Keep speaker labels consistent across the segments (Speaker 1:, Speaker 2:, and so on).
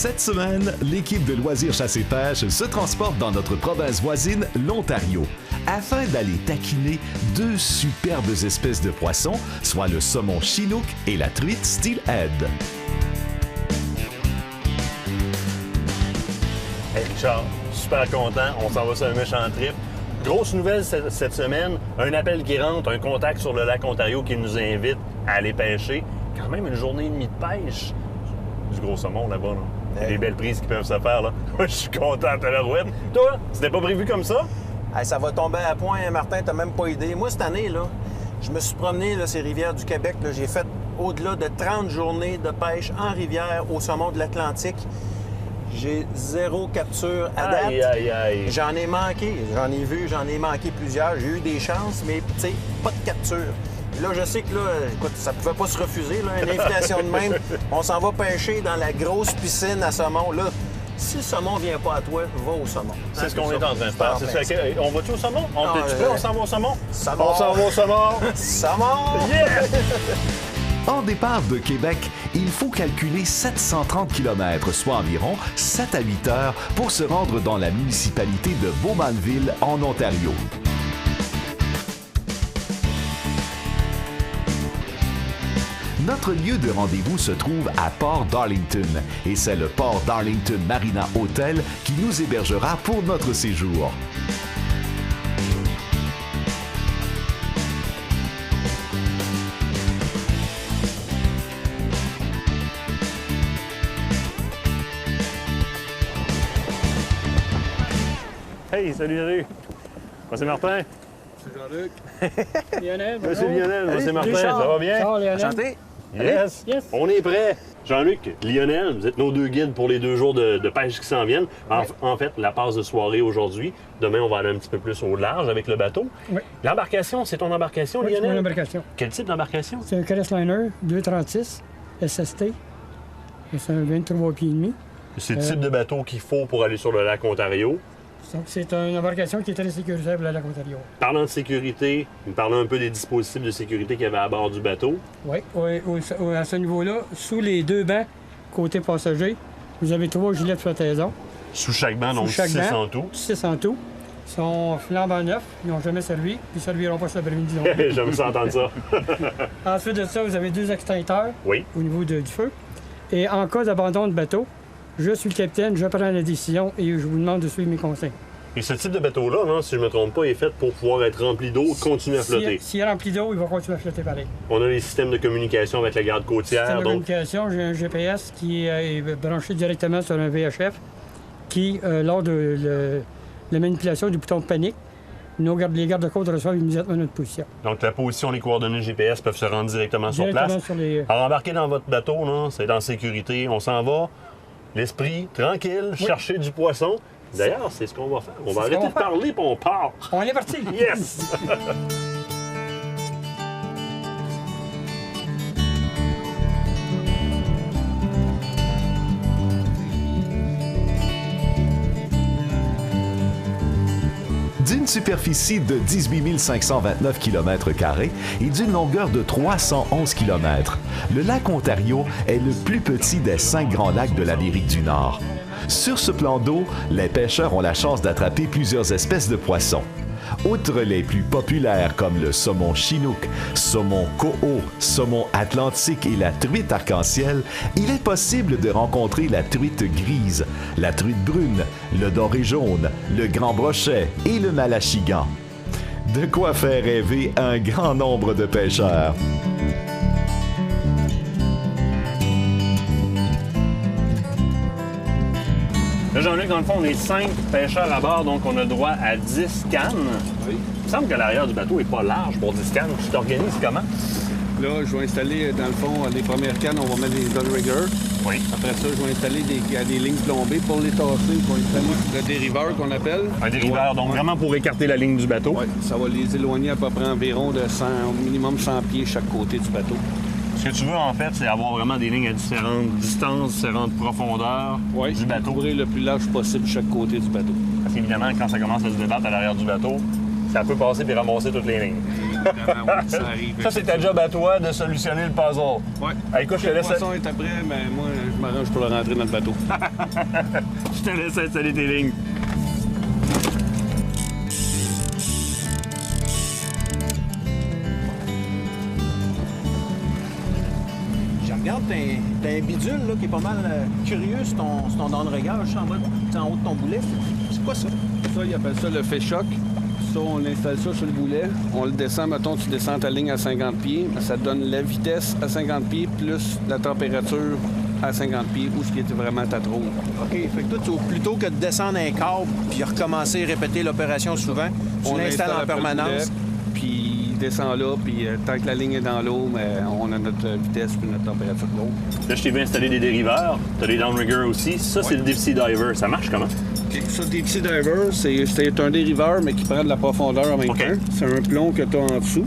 Speaker 1: Cette semaine, l'équipe de Loisirs Chasse et Pêche se transporte dans notre province voisine, l'Ontario, afin d'aller taquiner deux superbes espèces de poissons, soit le saumon chinook et la truite steelhead.
Speaker 2: Hey Richard, super content, on s'en va sur un méchant trip. Grosse nouvelle cette semaine, un appel qui rentre, un contact sur le lac Ontario qui nous invite à aller pêcher. Quand même une journée et demie de pêche. Du gros saumon là-bas, là. Hey. Des belles prises qui peuvent se faire, là. Je suis content à la rouette. Toi, c'était pas prévu comme ça?
Speaker 3: Hey, ça va tomber à point, Martin, t'as même pas idée. Moi, cette année, là, je me suis promené là, ces rivières du Québec. Là, j'ai fait au-delà de 30 journées de pêche en rivière au saumon de l'Atlantique. J'ai 0 capture à date.
Speaker 2: Aïe, aïe, aïe.
Speaker 3: J'en ai manqué. J'en ai vu, j'en ai manqué plusieurs. J'ai eu des chances, mais, tu sais, pas de capture. Là, je sais que, là, écoute, ça pouvait pas se refuser, là, une invitation de même. On s'en va pêcher dans la grosse piscine à saumon. Là, si le saumon vient pas à toi, va au saumon.
Speaker 2: C'est ce qu'on est en train de faire. On va-tu au saumon? On s'en va au saumon?
Speaker 3: Saumon.
Speaker 2: On s'en va au saumon?
Speaker 3: Saumon!
Speaker 2: Yeah!
Speaker 1: En départ de Québec, il faut calculer 730 km, soit environ 7 à 8 heures, pour se rendre dans la municipalité de Bowmanville, en Ontario. Notre lieu de rendez-vous se trouve à Port Darlington et c'est le Port Darlington Marina Hotel qui nous hébergera pour notre séjour.
Speaker 2: Hey, salut! Moi, c'est Martin.
Speaker 4: C'est Jean-Luc.
Speaker 5: Lionel,
Speaker 2: Moi, c'est Lionel. Moi, c'est Martin.
Speaker 5: Charles.
Speaker 2: Ça va bien?
Speaker 5: Charles, Lionel.
Speaker 3: Enchanté.
Speaker 2: Yes.
Speaker 5: Yes.
Speaker 2: On est prêts. Jean-Luc, Lionel, vous êtes nos deux guides pour les 2 jours de pêche qui s'en viennent. En fait, la passe de soirée aujourd'hui. Demain, on va aller un petit peu plus au large avec le bateau.
Speaker 5: Oui.
Speaker 2: L'embarcation, c'est ton embarcation,
Speaker 5: Oui, c'est
Speaker 2: Lionel?
Speaker 5: mon embarcation.
Speaker 2: Quel type d'embarcation?
Speaker 5: C'est un Crestliner 236 SST. Et c'est un 23 pieds et demi.
Speaker 2: C'est le type de bateau qu'il faut pour aller sur le lac Ontario.
Speaker 5: Donc, c'est une embarcation qui est très sécuritaire pour le lac Ontario.
Speaker 2: Parlant de sécurité, nous parlons un peu des dispositifs de sécurité qu'il y avait à bord du bateau.
Speaker 5: Oui, à ce niveau-là, sous les 2 bancs, côté passager, vous avez 3 gilets de flottaison.
Speaker 2: Sous chaque banc, donc 6 en tout.
Speaker 5: 6 en tout. Ils sont flambant neufs, ils n'ont jamais servi, puis ils ne serviront pas cet après-midi non plus.
Speaker 2: J'aime ça entendre ça.
Speaker 5: Ensuite de ça, vous avez 2 extincteurs
Speaker 2: Oui.
Speaker 5: au niveau du feu. Et en cas d'abandon de bateau, je suis le capitaine, je prends la décision et je vous demande de suivre mes conseils.
Speaker 2: Et ce type de bateau-là, hein, si je ne me trompe pas, est fait pour pouvoir être rempli d'eau et continuer à flotter.
Speaker 5: S'il est rempli d'eau, il va continuer à flotter pareil.
Speaker 2: On a les systèmes de communication avec la garde côtière.
Speaker 5: Système de
Speaker 2: Donc,
Speaker 5: communication, j'ai un GPS qui est branché directement sur un VHF qui, lors de la manipulation du bouton de panique, les gardes-côtes reçoivent immédiatement notre position.
Speaker 2: donc, la position, les coordonnées GPS peuvent se rendre directement sur place.
Speaker 5: Sur les...
Speaker 2: Alors, embarquer dans votre bateau, là, c'est en sécurité. On s'en va, l'esprit tranquille, chercher du poisson. D'ailleurs, c'est ce qu'on va faire. On va arrêter de parler puis on part.
Speaker 5: On est parti!
Speaker 2: Yes!
Speaker 1: D'une superficie de 18 529 km² et d'une longueur de 311 km, le lac Ontario est le plus petit des 5 grands lacs de l'Amérique du Nord. Sur ce plan d'eau, les pêcheurs ont la chance d'attraper plusieurs espèces de poissons. Outre les plus populaires comme le saumon chinook, saumon coho, saumon atlantique et la truite arc-en-ciel, il est possible de rencontrer la truite grise, la truite brune, le doré jaune, le grand brochet et le malachigan. De quoi faire rêver un grand nombre de pêcheurs.
Speaker 2: Là, Jean-Luc, dans le fond, on est 5 pêcheurs à bord, donc on a le droit à 10 cannes.
Speaker 4: Oui.
Speaker 2: Il me semble que l'arrière du bateau n'est pas large pour 10 cannes. Tu t'organises comment?
Speaker 4: Là, je vais installer, dans le fond, les premières cannes, on va mettre des outriggers.
Speaker 2: Oui.
Speaker 4: Après ça, je vais installer des lignes plombées pour les tasser. Je vais installer le dériveur qu'on appelle.
Speaker 2: Un dériveur, donc vraiment pour écarter la ligne du bateau.
Speaker 4: Oui, ça va les éloigner à peu près environ de 100, au minimum 100 pieds chaque côté du bateau.
Speaker 2: Ce que tu veux, en fait, c'est avoir vraiment des lignes à différentes distances, différentes profondeurs du bateau.
Speaker 4: Couvrir le plus large possible chaque côté du bateau.
Speaker 2: Parce qu'évidemment, quand ça commence à se débattre à l'arrière du bateau, ça peut passer puis ramasser toutes les lignes.
Speaker 4: Évidemment, oui, ça arrive.
Speaker 2: Ça, c'est ta job à toi de solutionner le puzzle.
Speaker 4: Ouais.
Speaker 2: Écoute, je te
Speaker 4: Le
Speaker 2: laisse...
Speaker 4: poisson est après, mais moi, je m'arrange pour le rentrer dans le bateau.
Speaker 2: Je te laisse installer tes lignes.
Speaker 3: Je regarde, t'as un bidule là, qui est pas mal curieux sur ton dent de regard, juste en haut de ton boulet. C'est quoi ça?
Speaker 4: Ça, ils appellent ça le fait choc. Ça, on installe ça sur le boulet. On le descend, mettons, tu descends ta ligne à 50 pieds. Ça te donne la vitesse à 50 pieds plus la température à 50 pieds, où ce qui était vraiment ta trône.
Speaker 3: OK. Fait que toi, plutôt que de descendre un câble puis recommencer et répéter l'opération souvent, tu l'installes en
Speaker 4: après le
Speaker 3: permanence.
Speaker 4: boulet, puis il descend là, puis tant que la ligne est dans l'eau, mais on a notre vitesse puis notre température d'eau.
Speaker 2: Là, je t'ai vu installer des dériveurs. T'as des downriggers aussi. Ça, c'est le Deep Sea Diver. Ça marche comment?
Speaker 4: Ça, Deep Sea Diver, c'est un dériveur, mais qui prend de la profondeur en même
Speaker 2: OK.
Speaker 4: temps. C'est un plomb que tu as en dessous.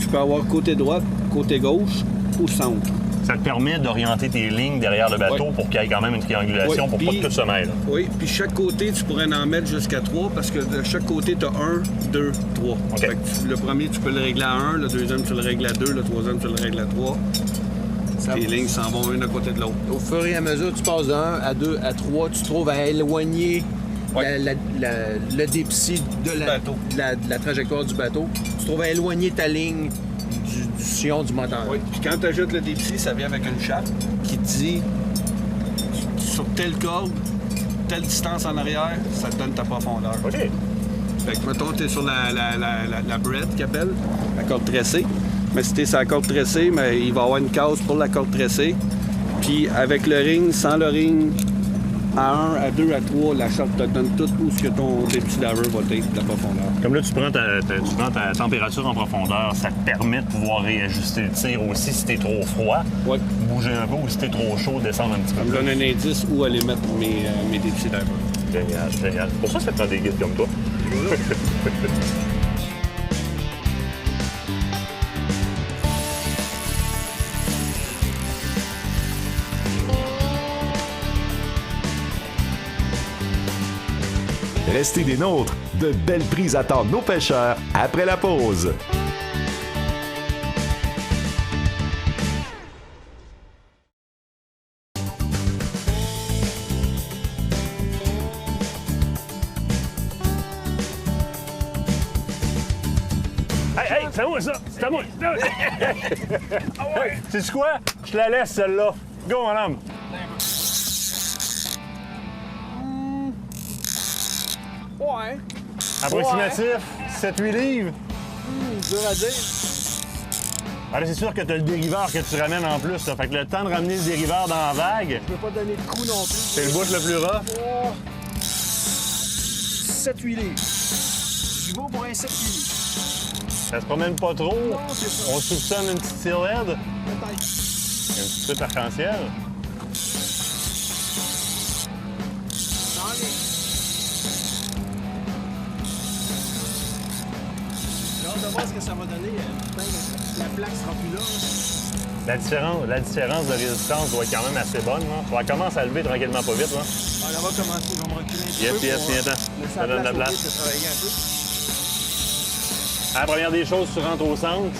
Speaker 4: Tu peux avoir côté droite, côté gauche ou centre.
Speaker 2: Ça te permet d'orienter tes lignes derrière le bateau
Speaker 4: Ouais.
Speaker 2: pour qu'il y ait quand même une triangulation
Speaker 4: Ouais,
Speaker 2: pour pas
Speaker 4: puis-
Speaker 2: que tout se mêle.
Speaker 4: Oui, puis chaque côté, tu pourrais en mettre jusqu'à 3 parce que de chaque côté, tu as 1, 2, 3.
Speaker 2: OK.
Speaker 4: Fait que le premier, tu peux le régler à 1, le deuxième, tu le règles à 2, le troisième, tu le règles à 3. Les lignes s'en vont une à côté de l'autre.
Speaker 3: Au fur et à mesure, tu passes de 1 à 2 à 3, tu trouves à éloigner
Speaker 4: Ouais.
Speaker 3: le Deep Sea de
Speaker 4: bateau.
Speaker 3: de la trajectoire du bateau. Tu trouves à éloigner ta ligne du sillon du moteur.
Speaker 4: Oui, puis quand tu ajoutes le Deep Sea, ça vient avec une chape qui te dit sur telle corde, telle distance en arrière, ça te donne ta profondeur.
Speaker 2: OK.
Speaker 4: Fait que, mettons, tu es sur la bread qu'ils appellent, la corde tressée. Mais si tu es sur la corde tressée, mais il va y avoir une case pour la corde tressée. Puis avec le ring, sans le ring, à 1, à 2, à 3, la chape te donne tout où ce que ton petit diver va être, la profondeur.
Speaker 2: Comme là, tu prends ta température en profondeur, ça te permet de pouvoir réajuster le tir aussi si t'es trop froid,
Speaker 4: Ouais.
Speaker 2: bouger un peu, ou si t'es trop chaud, descendre un petit
Speaker 4: Ça
Speaker 2: peu
Speaker 4: me
Speaker 2: plus.
Speaker 4: donne un indice où aller mettre mes petits divers.
Speaker 2: Génial, génial. Pour ça prend des guides comme toi.
Speaker 1: Restez des nôtres. De belles prises attendent nos pêcheurs après la pause.
Speaker 2: Hey, hey, c'est à moi ça! C'est à moi! Hey, sais-tu quoi? Je te la laisse celle-là. Go, mon homme!
Speaker 3: Ouais.
Speaker 2: Approximatif, 7-8 livres.
Speaker 3: Dur à dire.
Speaker 2: Ah, là, c'est sûr que t'as le dériveur que tu ramènes en plus. Ça. Fait que le temps de ramener le dériveur dans la vague,
Speaker 3: Je peux pas donner de coup non plus.
Speaker 2: c'est le bout le plus rough.
Speaker 3: 7-8 livres. J'y vais pour un 7-8 livres.
Speaker 2: Ça se promène pas trop.
Speaker 3: Non, c'est ça.
Speaker 2: On soupçonne une petite steelhead,
Speaker 3: Peut-être.
Speaker 2: une petite truite arc-en-ciel.
Speaker 3: J'en ai. J'ai hâte de voir ce que ça va donner. La plaque sera plus là.
Speaker 2: La différence de résistance doit être quand même assez bonne. Là. On commence à lever tranquillement pas vite. Là.
Speaker 3: On va commencer. Je vais me reculer un petit
Speaker 2: Yes,
Speaker 3: peu.
Speaker 2: yes,
Speaker 3: pour
Speaker 2: viens-t'en.
Speaker 3: laisser
Speaker 2: Ça donne de la
Speaker 3: au
Speaker 2: place.
Speaker 3: guide de travailler un peu.
Speaker 2: La première des choses, tu rentres au centre.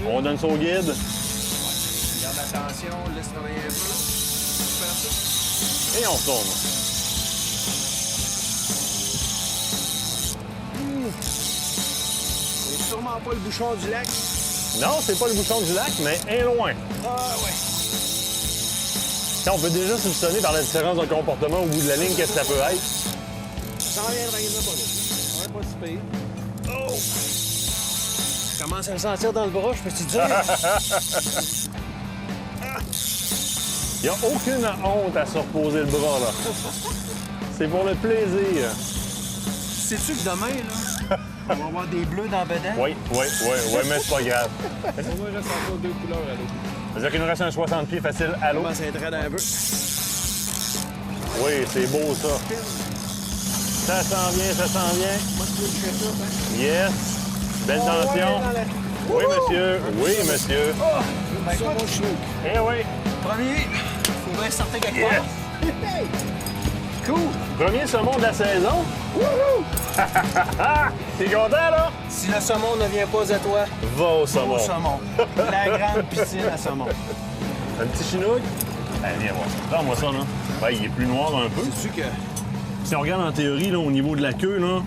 Speaker 2: On donne ça au guide.
Speaker 3: Garde attention, laisse travailler un peu. Faire ça.
Speaker 2: Et on retourne.
Speaker 3: C'est sûrement pas le bouchon du lac.
Speaker 2: Non, c'est pas le bouchon du lac, mais est loin.
Speaker 3: Ah ouais.
Speaker 2: Tiens, on peut déjà soupçonner par la différence de comportement au bout de la ligne qu'est-ce que ça peut être.
Speaker 3: Ça en vient tranquillement pas vite.
Speaker 4: Ouais, pas si pire.
Speaker 3: Oh! Je commence à le sentir dans le bras, je peux te dire.
Speaker 2: Il n'y a aucune honte à se reposer le bras, là. C'est pour le plaisir.
Speaker 3: Sais-tu que demain, là, on va avoir des bleus dans le bedain?
Speaker 2: Oui, mais c'est pas grave.
Speaker 4: Moi, il reste encore 2 couleurs à l'eau.
Speaker 2: C'est-à-dire qu'il nous reste un 60 pieds facile à l'eau.
Speaker 3: Commence à être raide un peu.
Speaker 2: Oui, c'est beau, ça. Ça s'en vient, ça s'en vient.
Speaker 3: Moi, tu veux que je fais ça, hein?
Speaker 2: Yes. Belle tension. Oui, monsieur. Oui, monsieur.
Speaker 3: Ben, ça, mon chou.
Speaker 2: Eh oui.
Speaker 3: Premier, faut bien sortir quelque
Speaker 2: Yes.
Speaker 3: part. Cool!
Speaker 2: Premier saumon de la saison. Wouhou! T'es content, là?
Speaker 3: Si le saumon ne vient pas à toi,
Speaker 2: Va au
Speaker 3: au
Speaker 2: saumon.
Speaker 3: saumon. La grande piscine à saumon.
Speaker 2: Un petit chinook? Allez, viens voir. Regarde-moi ça, là. Ouais, il est plus noir un peu.
Speaker 3: Sais-tu que...
Speaker 2: Si on regarde en théorie, là, au niveau de la queue, là,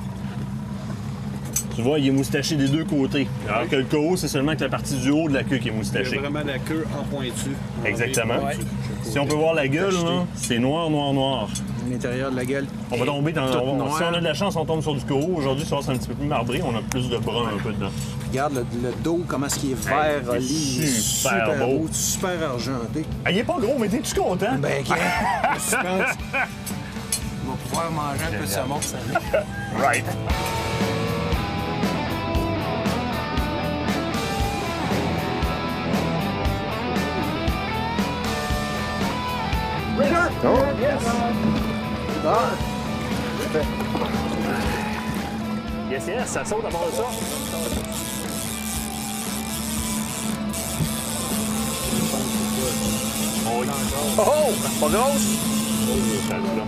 Speaker 2: tu vois, il est moustaché des deux côtés. Alors que le côte, c'est seulement que la partie du haut de la queue qui est
Speaker 4: Il y
Speaker 2: moustachée.
Speaker 4: a vraiment la queue en pointu.
Speaker 2: Exactement.
Speaker 4: Ouais.
Speaker 2: Si on peut voir la gueule, là, c'est noir, noir, noir.
Speaker 3: L'intérieur de la gueule.
Speaker 2: On va tomber dans...
Speaker 3: Tout
Speaker 2: Si
Speaker 3: noir.
Speaker 2: on a de la chance, on tombe sur du côte. Aujourd'hui, ça va, c'est un petit peu plus marbré. On a plus de brun un peu dedans.
Speaker 3: Regarde le dos, comment est-ce qu'il est vert,
Speaker 2: il est
Speaker 3: olive,
Speaker 2: super beau.
Speaker 3: super argenté.
Speaker 2: Ah, il est pas gros, mais t'es-tu content?
Speaker 3: Ben, OK. Je pense. On va pouvoir manger un peu de saumon cette année.
Speaker 2: Right. Yes, yes, ça saute à bord de ça. Oh, oui.
Speaker 3: Oh! Pas grosse?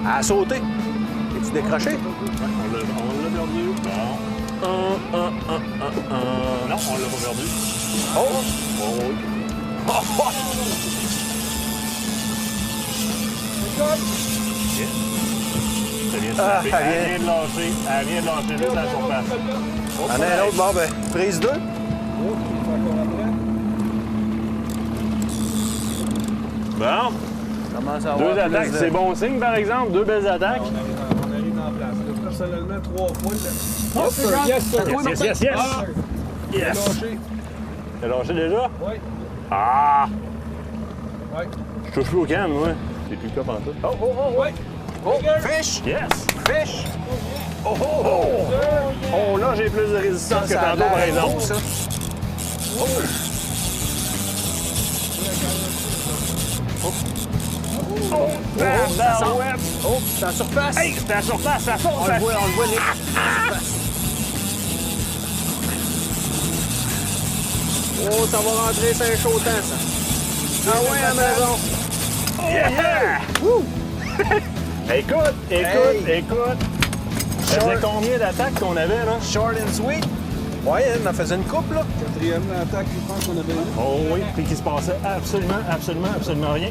Speaker 3: Elle a sauté. Es-tu décroché?
Speaker 2: On l'a perdu. Non. Non, on l'a pas perdu.
Speaker 3: Oh!
Speaker 2: Oh, oui. Yes. Ça vient de
Speaker 3: Ah,
Speaker 2: taper.
Speaker 3: elle
Speaker 2: Elle vient de lâcher. Elle vient de lâcher juste à la surface.
Speaker 3: On a un autre, bon, ben, prise 2.
Speaker 2: Bon,
Speaker 3: Commence à
Speaker 2: deux
Speaker 3: avoir plus
Speaker 2: attaques,
Speaker 3: de-
Speaker 2: c'est bon signe, par exemple. Deux belles attaques.
Speaker 4: On arrive en place. Là, personnellement, 3 fois, là.
Speaker 5: Yes, sir.
Speaker 2: Yes, yes, yes, yes.
Speaker 4: Ah!
Speaker 2: Yes.
Speaker 4: Lâché.
Speaker 2: T'as lâché déjà?
Speaker 4: Oui.
Speaker 2: Ah!
Speaker 4: Oui.
Speaker 2: Je touche plus au canne, moi. C'est plus le cas pantoute. Oh, oh, oh,
Speaker 4: Oui.
Speaker 3: Oh, fish!
Speaker 2: yes!
Speaker 3: Fish!
Speaker 2: Oh, oh, oh! Oh, là, j'ai plus de résistance que
Speaker 3: Ça a
Speaker 2: tantôt, par
Speaker 3: l'air
Speaker 2: exemple.
Speaker 3: beau, ça.
Speaker 2: Oh, tabarouette!
Speaker 3: Oh, c'est en surface.
Speaker 2: Hey, c'est à la surface, ça fonce!
Speaker 3: On le voit, Nick. Oh, ça va rentrer, c'est un chaud temps, ça. Ah ouais, à la maison.
Speaker 2: Yeah! Woo! Écoute, écoute! Ça faisait combien d'attaques qu'on avait, là?
Speaker 3: Short and sweet. Ouais, elle en faisait une coupe, là.
Speaker 4: Quatrième attaque, je pense qu'on avait eu.
Speaker 2: Oh oui, puis qu'il se passait absolument rien.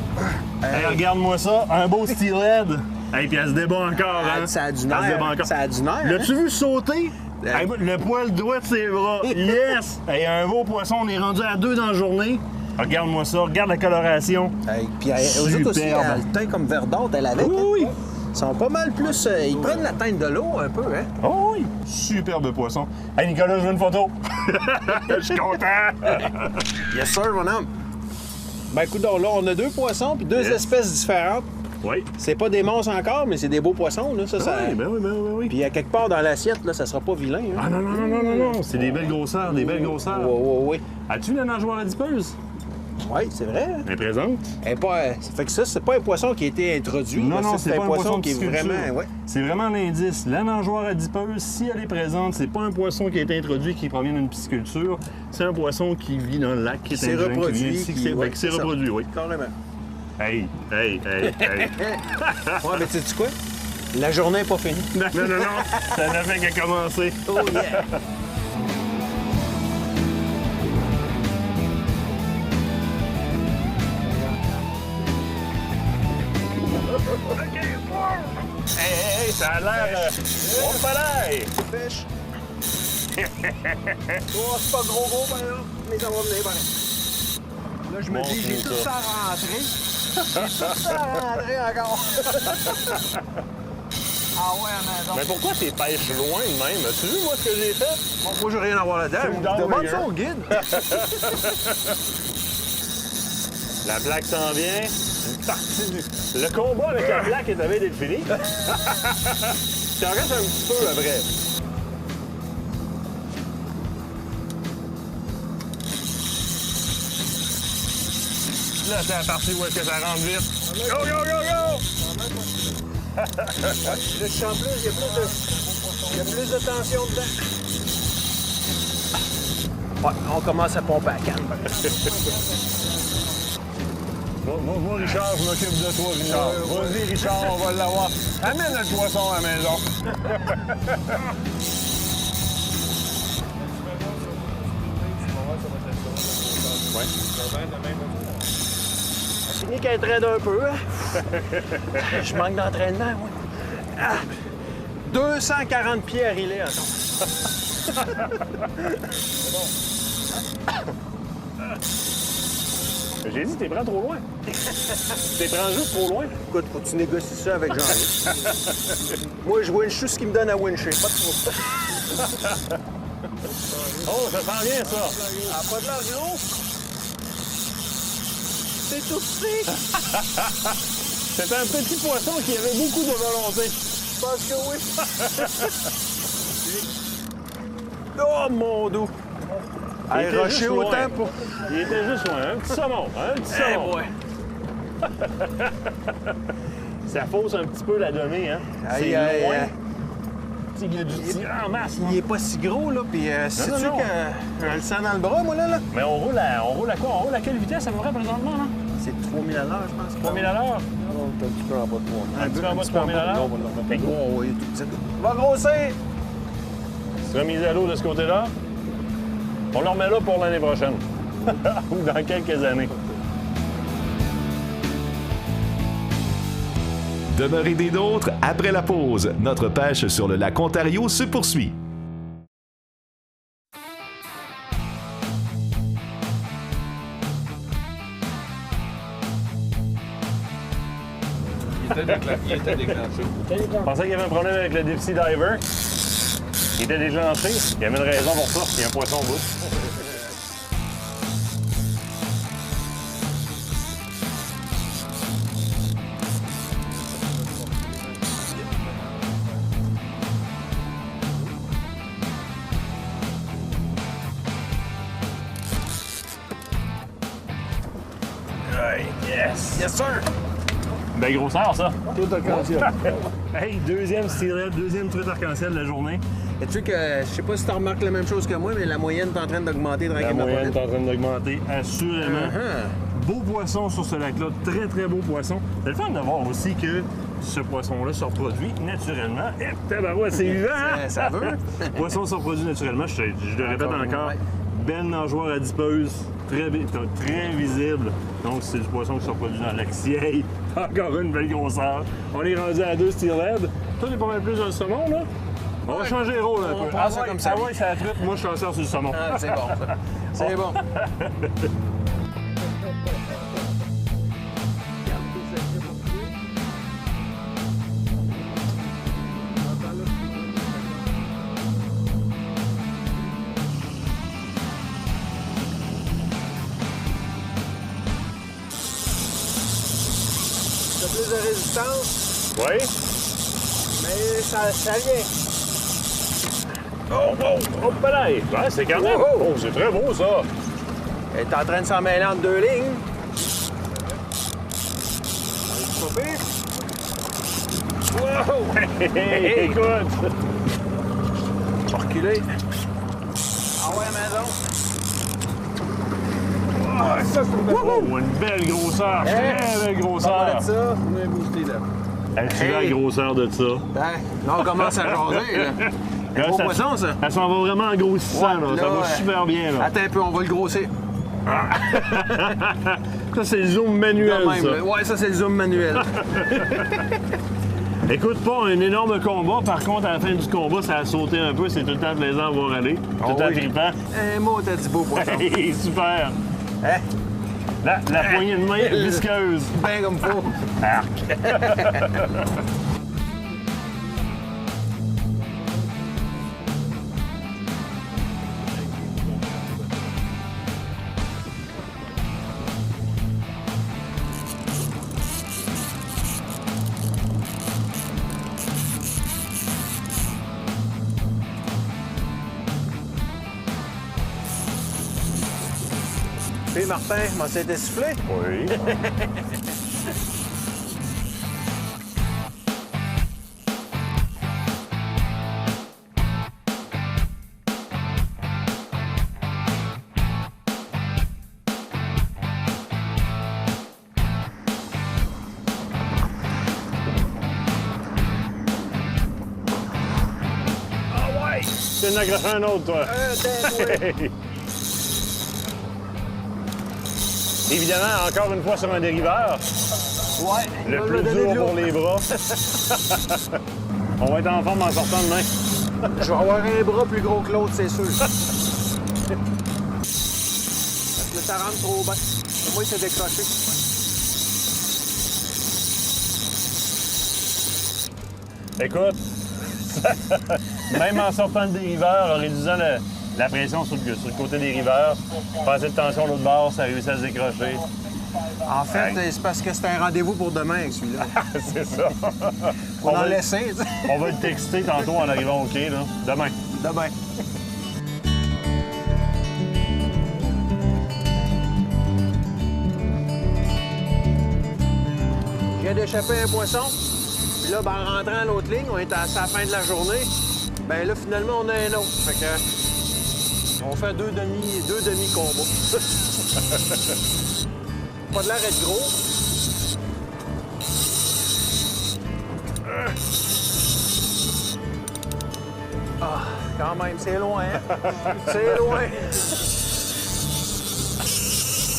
Speaker 2: Hey, regarde-moi ça, un beau steelhead. Hey, puis elle se débat encore, hein?
Speaker 3: Ça a du
Speaker 2: Elle se
Speaker 3: nerf.
Speaker 2: débat encore.
Speaker 3: Ça a du nerf.
Speaker 2: L'as-tu vu sauter? Hey, le poil droit de ses bras. Yes! Hey, un beau poisson, on est rendu à 2 dans la journée. Regarde-moi ça, regarde la coloration.
Speaker 3: Hey, puis aux autres aussi, elle a le teint comme verdâtre, elle avait.
Speaker 2: Oui, oui.
Speaker 3: Ils sont pas mal plus... ils prennent la teinte de l'eau un peu, hein?
Speaker 2: Oh oui! Superbe poisson. Hey, Nicolas, je veux une photo. Je suis content.
Speaker 3: Yes, sir, mon homme. Ben, écoute, donc, là, on a 2 poissons puis 2
Speaker 2: Yes.
Speaker 3: espèces différentes.
Speaker 2: Oui.
Speaker 3: C'est pas des monstres encore, mais c'est des beaux poissons, là. Ça.
Speaker 2: Oui, ben oui, ben oui, ben oui.
Speaker 3: Puis à quelque part dans l'assiette, là, ça sera pas vilain, hein?
Speaker 2: Ah non, non, non, non, non, non. C'est des belles grosseurs, des belles grosseurs.
Speaker 3: Oui.
Speaker 2: As-tu la nageoire adipeuse?
Speaker 3: Oui, c'est vrai. Hein?
Speaker 2: Elle est présente?
Speaker 3: Elle est pas, ça fait que ça, c'est pas un poisson qui a été introduit.
Speaker 2: Non,
Speaker 3: là.
Speaker 2: non,
Speaker 3: Ça,
Speaker 2: c'est pas un poisson
Speaker 3: qui est
Speaker 2: de pisciculture.
Speaker 3: vraiment... Ouais.
Speaker 2: C'est vraiment l'indice. La nageoire adipeuse, si elle est présente, c'est pas un poisson qui a été introduit qui provient d'une pisciculture. C'est un poisson qui vit dans le lac, qui
Speaker 3: s'est
Speaker 2: indigène,
Speaker 3: reproduit,
Speaker 2: qui vient ici, qui
Speaker 3: qui-
Speaker 2: s'est
Speaker 3: ouais,
Speaker 2: qui s'est
Speaker 3: c'est ça.
Speaker 2: reproduit, oui.
Speaker 3: Carrément.
Speaker 2: Hey.
Speaker 3: Ouais, mais sais-tu quoi? La journée n'est pas finie.
Speaker 2: Non, non, non, non. Ça n'a fait qu'à commencer.
Speaker 3: Oh yeah!
Speaker 2: Hey, ça a l'air... Oh, palais!
Speaker 3: Pêche! Oh, c'est pas gros, par exemple, mais ça va venir, pareil. Là, je me
Speaker 2: Bon,
Speaker 3: dis, j'ai
Speaker 2: c'est
Speaker 3: tout
Speaker 2: ça.
Speaker 3: ça à rentrer. J'ai tout ça à rentrer encore. Ah ouais, à maison.
Speaker 2: Mais pourquoi t'es pêches loin de même? As-tu vu, moi, ce que j'ai fait?
Speaker 3: Bon, moi, j'ai rien à voir là-dedans.
Speaker 2: C'est une dent
Speaker 3: Demande
Speaker 2: rigueur.
Speaker 3: ça au guide.
Speaker 2: La plaque s'en vient. Une partie du... Le combat avec la plaque est avait d'être fini. Tu en restes un petit peu après. Là, c'est la partie où est-ce que ça rentre vite. Go, go, go, go!
Speaker 3: Là, je sens plus, il y a plus de tension dedans. Ouais, on commence à pomper à canne.
Speaker 2: Moi, Richard, je m'occupe de toi, Richard. Vas-y, Richard, on va l'avoir. Amène le poisson à la maison. Ouais.
Speaker 3: Fini qu'elle traîne un peu, hein? Je manque d'entraînement, moi. 240 pieds à riler encore.
Speaker 2: J'ai dit, t'es prends trop loin. T'es prends juste trop loin.
Speaker 3: Écoute, faut que tu négocies ça avec Jean-Luc. Moi, je winch tout ce qu'il me donne à wincher, pas trop.
Speaker 2: Oh, ça sent bien, ça.
Speaker 3: Ah, pas de l'argent? C'est tout petit.
Speaker 2: C'est un petit poisson qui avait beaucoup de volonté.
Speaker 3: Je pense que oui. Oh, mon dos.
Speaker 2: Il
Speaker 3: Hey,
Speaker 2: était
Speaker 3: rocher
Speaker 2: juste loin.
Speaker 3: autant pour...
Speaker 2: Il était juste loin. Un petit saumon. Un petit
Speaker 3: Eh,
Speaker 2: saumon.
Speaker 3: ouais.
Speaker 2: Ça fausse un petit peu la donnée, hein?
Speaker 3: Aïe,
Speaker 2: C'est
Speaker 3: aïe,
Speaker 2: loin.
Speaker 3: aïe.
Speaker 2: Il y a du tir en masse.
Speaker 3: Il est pas si gros, là, puis sais-tu
Speaker 2: non.
Speaker 3: que je le sens dans le bras, moi, là?
Speaker 2: Mais on roule à quoi? On roule à quelle vitesse à peu près présentement, là?
Speaker 3: C'est 3000 à l'heure, je pense.
Speaker 2: 3000 à l'heure?
Speaker 3: Non, t'es un petit peu en bas de 3000.
Speaker 2: Un petit peu en bas de 3000 à l'heure? Fait que
Speaker 3: Oh, oui, tout ça. Va grossir!
Speaker 2: remise à l'eau de ce côté-là. On le remet là pour l'année prochaine. Ou dans quelques années.
Speaker 1: Demeurez des nôtres après la pause. Notre pêche sur le lac Ontario se poursuit.
Speaker 4: Il était déclenché.
Speaker 2: Je pensais qu'il y avait un problème avec le Deep Sea Diver. Il était déjà lancé. Il y avait une raison pour ça. Il y a un poisson au bout. Yes!
Speaker 3: Yes, sir!
Speaker 2: Ben grosseur, ça.
Speaker 3: Tout arc-en-ciel.
Speaker 2: Hey, deuxième steelhead, deuxième truite arc-en-ciel de la journée.
Speaker 3: Et tu sais que, je sais pas si tu remarques la même chose que moi, mais la moyenne est en train d'augmenter
Speaker 2: La
Speaker 3: tranquillement.
Speaker 2: moyenne est
Speaker 3: pas
Speaker 2: en train d'augmenter, assurément.
Speaker 3: vite.
Speaker 2: Beau poisson sur ce lac-là, très très beau poisson. C'est le fun de voir aussi que ce poisson-là se reproduit naturellement. Et tabarouette, c'est vivant! hein?
Speaker 3: Ça veut.
Speaker 2: Le poisson se reproduit naturellement, je le répète encore.
Speaker 3: ouais.
Speaker 2: Belle nageoire adipeuse, très visible. Donc c'est du poisson qui se reproduit dans le lac Sieille. Encore une belle grosseur. On est rendu à 2 steelhead. Toi, t'es pas mal plus dans le saumon, là? On va changer les rôles un peu.
Speaker 3: prend ça comme ça.
Speaker 2: Ah ouais, c'est la truite. Moi, je t'en sers sur le saumon.
Speaker 3: Ah, c'est bon, ça. C'est bon. T'as plus de résistance,
Speaker 2: Oui?
Speaker 3: mais ça vient.
Speaker 2: Oh, là! Ouais, c'est quand même.
Speaker 3: Oh, oh.
Speaker 2: Oh, c'est très beau, ça.
Speaker 3: Elle est en train de s'en mêler entre deux lignes. Pas pire. Wow!
Speaker 2: Hey, écoute!
Speaker 3: Je vais reculer. Ah ouais, maison. Ah, ça, c'est une belle
Speaker 2: Oh, une belle grosseur, très belle grosseur.
Speaker 3: Parle de ça, on va booster là.
Speaker 2: Tu vois la grosseur de ça?
Speaker 3: Ben, là, on commence à jaser, là. Un beau poisson, ça.
Speaker 2: Elle s'en va vraiment en grossissant, là. Ça
Speaker 3: là,
Speaker 2: va
Speaker 3: ouais.
Speaker 2: super bien, là.
Speaker 3: Attends un peu, on va le grossir.
Speaker 2: Ça, c'est le zoom manuel,
Speaker 3: De même,
Speaker 2: ça.
Speaker 3: là. Ouais, ça, c'est le zoom manuel.
Speaker 2: Écoute, pas un énorme combat. Par contre, à la fin du combat, ça a sauté un peu. C'est tout le temps plaisant à voir aller. Tout le temps
Speaker 3: oui.
Speaker 2: trippant.
Speaker 3: Un mot, t'as dit beau poisson.
Speaker 2: Hey, super!
Speaker 3: Hein?
Speaker 2: La poignée de main visqueuse.
Speaker 3: Ben comme faut. Puis Martin, m'en s'était soufflé?
Speaker 2: Oui. viens d'accrocher un autre, toi. Évidemment, encore une fois sur un dériveur.
Speaker 3: Ouais.
Speaker 2: Le plus dur pour les bras. On va être en forme en sortant demain.
Speaker 3: Je vais avoir un bras plus gros que l'autre, c'est sûr. Parce que ça rentre trop bas. Moi, il s'est décroché.
Speaker 2: Écoute, même en sortant le dériveur, en réduisant la pression sur le côté dériveur, passer de tension à l'autre bord, ça a réussi à se décrocher.
Speaker 3: En fait, c'est parce que c'est un rendez-vous pour demain avec celui-là.
Speaker 2: C'est ça.
Speaker 3: On en laisser, tu sais.
Speaker 2: On va le texter tantôt en arrivant au quai, là. Demain.
Speaker 3: Demain. Je viens d'échapper un poisson. Puis là, ben, en rentrant à l'autre ligne, on est à la fin de la journée. Ben là, finalement, on a un autre. Fait que on fait deux demi-combats. Pas de l'air d'être gros. Ah, quand même, c'est loin, hein? C'est loin.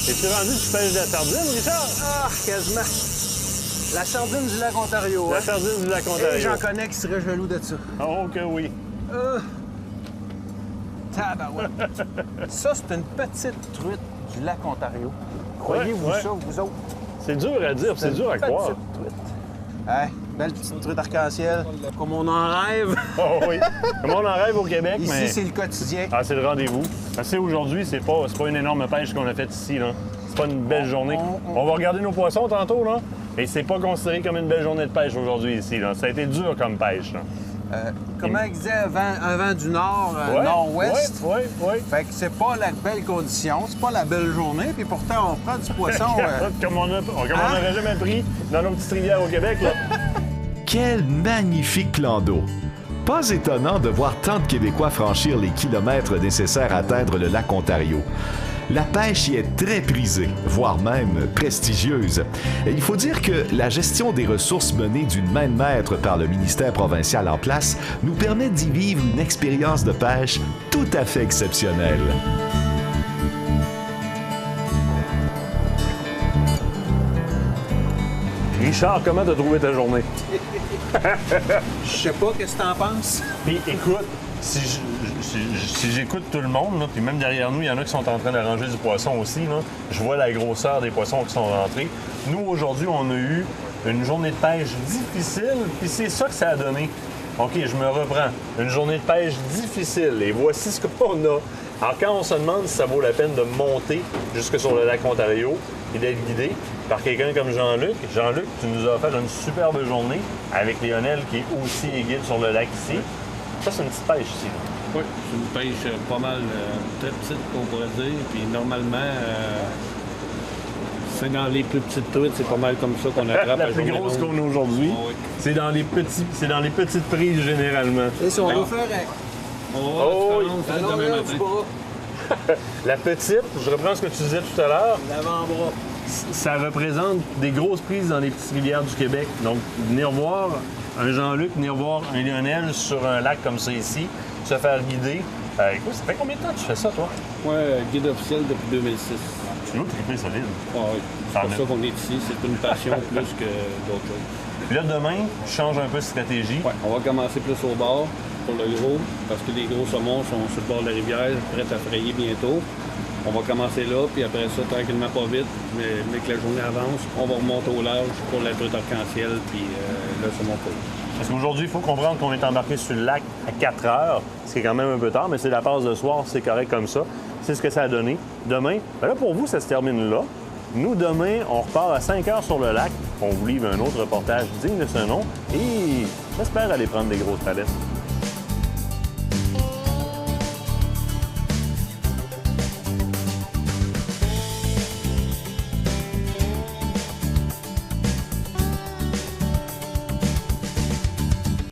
Speaker 2: Es-tu rendu que tu pêches de la sardine, Richard?
Speaker 3: Ah, quasiment. La sardine du lac Ontario,
Speaker 2: La
Speaker 3: hein?
Speaker 2: sardine du lac Ontario.
Speaker 3: Et j'en connais qui seraient jaloux de ça.
Speaker 2: Oh que oui.
Speaker 3: Tabarouette. Ça, c'est une petite truite du lac Ontario. Croyez-vous
Speaker 2: Ouais.
Speaker 3: ça, vous autres?
Speaker 2: C'est dur à dire, c'est dur à croire.
Speaker 3: Petite truite. Hein? Belle petite truite arc-en-ciel, comme on en rêve.
Speaker 2: Oh oui. Comme on en rêve au Québec,
Speaker 3: Ici,
Speaker 2: mais...
Speaker 3: c'est le quotidien.
Speaker 2: Ah, c'est le rendez-vous. Parce que aujourd'hui, c'est pas une énorme pêche qu'on a faite ici, là. C'est pas une belle journée. On va regarder nos poissons tantôt, là. Et c'est pas considéré comme une belle journée de pêche aujourd'hui ici, là. Ça a été dur comme pêche, là.
Speaker 3: Comment il disait, un vent du nord,
Speaker 2: Ouais,
Speaker 3: nord-ouest.
Speaker 2: Oui.
Speaker 3: Fait que c'est pas la belle condition, c'est pas la belle journée, puis pourtant, on prend du poisson.
Speaker 2: Comme on n'aurait jamais pris dans nos petites rivières au Québec, là.
Speaker 1: Quel magnifique plan d'eau! Pas étonnant de voir tant de Québécois franchir les kilomètres nécessaires à atteindre le lac Ontario. La pêche y est très prisée, voire même prestigieuse. Et il faut dire que la gestion des ressources menée d'une main de maître par le ministère provincial en place nous permet d'y vivre une expérience de pêche tout à fait exceptionnelle.
Speaker 2: Richard, comment t'as trouvé ta journée?
Speaker 3: Je sais pas, qu'est-ce que t'en penses?
Speaker 2: Puis écoute, si j'écoute tout le monde, là, puis même derrière nous, il y en a qui sont en train d'arranger du poisson aussi, là, je vois la grosseur des poissons qui sont rentrés. Nous, aujourd'hui, on a eu une journée de pêche difficile, puis c'est ça que ça a donné. OK, je me reprends. Une journée de pêche difficile, et voici ce qu'on a. Alors, quand on se demande si ça vaut la peine de monter jusque sur le lac Ontario et d'être guidé par quelqu'un comme Jean-Luc, Jean-Luc, tu nous as offert une superbe journée avec Lionel qui est aussi guide sur le lac ici. Ça, c'est une petite pêche ici. Là.
Speaker 4: Oui, c'est une pêche pas mal très petite, on pourrait dire. Puis normalement, c'est dans les plus petites truites, c'est pas mal comme ça qu'on attrape.
Speaker 2: La plus grosse qu'on a aujourd'hui,
Speaker 4: Ah oui.
Speaker 2: c'est dans les petites prises généralement.
Speaker 3: Et si on va faire
Speaker 4: On va
Speaker 2: Oh,
Speaker 4: voir la différence demain matin.
Speaker 3: du bras,
Speaker 2: La petite, je reprends ce que tu disais tout à l'heure,
Speaker 3: l'avant-bras.
Speaker 2: ça représente des grosses prises dans les petites rivières du Québec. Donc, venir voir un Jean-Luc, venir voir un Lionel sur un lac comme ça ici, se faire guider. Écoute, ça fait combien de temps que tu fais ça, toi?
Speaker 4: Moi, guide officiel depuis 2006.
Speaker 2: Tu dois triper solide.
Speaker 4: Ah oui. C'est pour ça qu'on est ici. C'est une passion plus que d'autres choses.
Speaker 2: Puis là, demain, je change un peu de stratégie.
Speaker 4: Ouais, on va commencer plus au bord pour le gros, parce que les gros saumons sont sur le bord de la rivière, prêts à frayer bientôt. On va commencer là, puis après ça, tranquillement, pas vite, mais que la journée avance, on va remonter au large pour la truite arc-en-ciel, puis le saumon court.
Speaker 2: Parce qu'aujourd'hui, il faut comprendre qu'on est embarqué sur le lac à 4 heures, ce qui est quand même un peu tard, mais c'est la passe de soir, c'est correct comme ça. C'est ce que ça a donné. Demain, ben là, pour vous, ça se termine là. Nous, demain, on repart à 5 heures sur le lac. On vous livre un autre reportage digne de ce nom et j'espère aller prendre des grosses palettes.